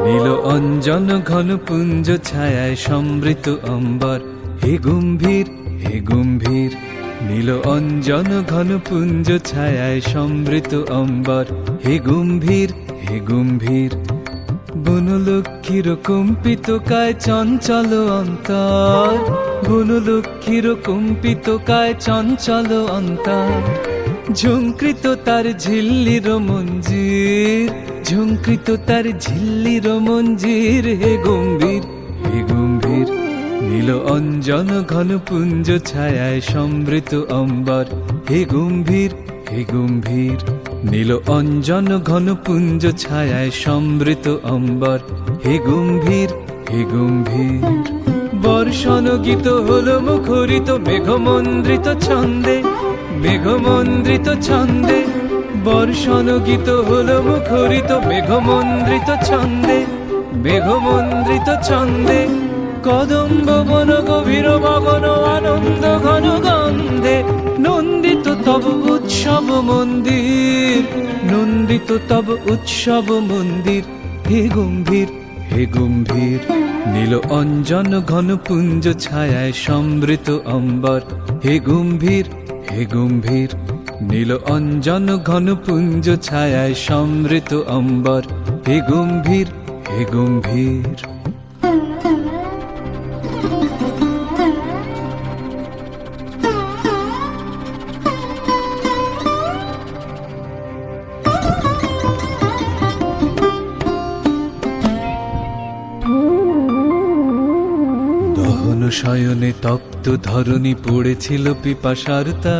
নীল অঞ্জন ঘন পুঞ্জ ছায়ায় সমৃত অম্বর, হে গম্ভীর হে গম্ভীর। নীল অঞ্জন ঘন পুঞ্জ ছায়ায় সমৃত অম্বর, হে গম্ভীর হে গম্ভীর। বনলক্ষ্মীর কম্পিত কায় চঞ্চল অন্তর, বনলক্ষ্মীর কম্পিত কায় চঞ্চল অন্তর। ঝঙ্কৃত তার ঝিল্লির মঞ্জির, ঝঙ্কৃত তার ঝিল্লির মঞ্জির, হে গম্ভীর হে গম্ভীর। নীল অঞ্জন ঘন পুঞ্জ ছায়ায় সমৃত অম্বর, হে গম্ভীর হে গম্ভীর। নীল অঞ্জন ঘন পুঞ্জ ছায়ায় সমৃত অম্বর, হে গম্ভীর হে গম্ভীর। বর্ষণ গীত হল মুখরিত মেঘমন্দ্রিত ছন্দে, মেঘমন্দ্রিত ছন্দে। বর্ষণ গীত হল মুখরিত মেঘমন্দ্রিত ছন্দে, মেঘমন্দ্রিত ছন্দে। কদম্ব বন গভীর মগন আনন্দ ঘন গন্ধে, নন্দিত তব উৎসব মন্দির, নন্দিত তব উৎসব মন্দির, হে গম্ভীর হে গম্ভীর। নীল অঞ্জন ঘন পুঞ্জ ছায়ায় সমৃত অম্বর, হে গম্ভীর হে গম্ভীর। নীল অঞ্জন ঘন পুঞ্জ ছায়ায় সমৃত অম্বর, হে গম্ভীর হে গম্ভীর। দহন শয়নে তপ্ত ধরণী পড়েছিল পিপাসার্তা,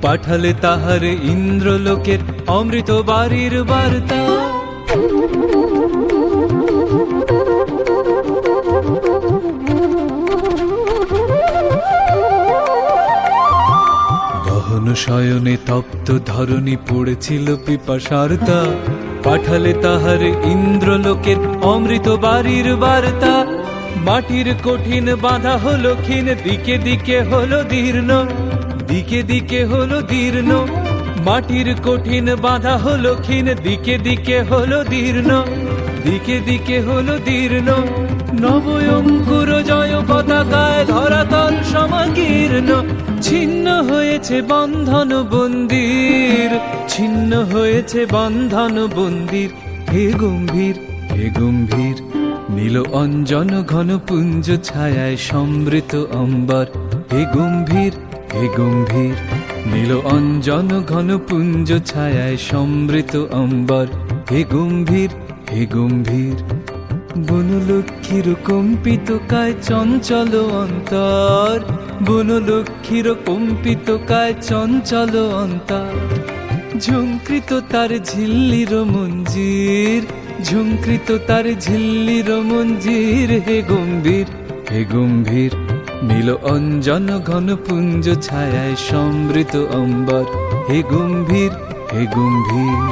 পাঠালে তাহারে ইন্দ্রলোকের অমৃত বাড়ির বার্তা। দহন শয়নে তপ্ত ধরণী পড়েছিল পিপাসার্তা, পাঠালে তাহারে ইন্দ্রলোকের অমৃত বাড়ির বার্তা। মাটির কঠিন বাঁধা হলো ক্ষীণ, দিকে দিকে হলো দীর্ণ, দিকে দিকে হলো দীর্ণ। মাটির কঠিন বাঁধা হলো ক্ষীণ, দিকে দিকে হলো দীর্ণ, দিকে দিকে হলো দীর্ণ। নব অঙ্কুর জয় পতাকায় ধরাতল সমাকীর্ণ, ছিন্ন হয়েছে বন্ধন বন্দির, ছিন্ন হয়েছে বন্ধন বন্দির, হে গম্ভীর হে গম্ভীর। নীল অঞ্জন ঘন পুঞ্জ ছায়ায় সমৃত অম্বর, হে গম্ভীর হে গম্ভীর। নীল অঞ্জন ঘন পুঞ্জ ছায়ায় সমৃত অম্বর, হে গম্ভীর হে গম্ভীর। বনলক্ষ্মীর কম্পিত কায় চঞ্চল অন্তর, বনলক্ষ্মীর কম্পিত কায় চঞ্চল অন্তর। ঝঙ্কৃত তার ঝিল্লির মঞ্জির, ঝঙ্কৃত তার ঝিল্লির মঞ্জির, হে গম্ভীর হে গম্ভীর। নীল অঞ্জন ঘন পুঞ্জ ছায়ায় সমৃত অম্বর, হে গম্ভীর হে গম্ভীর।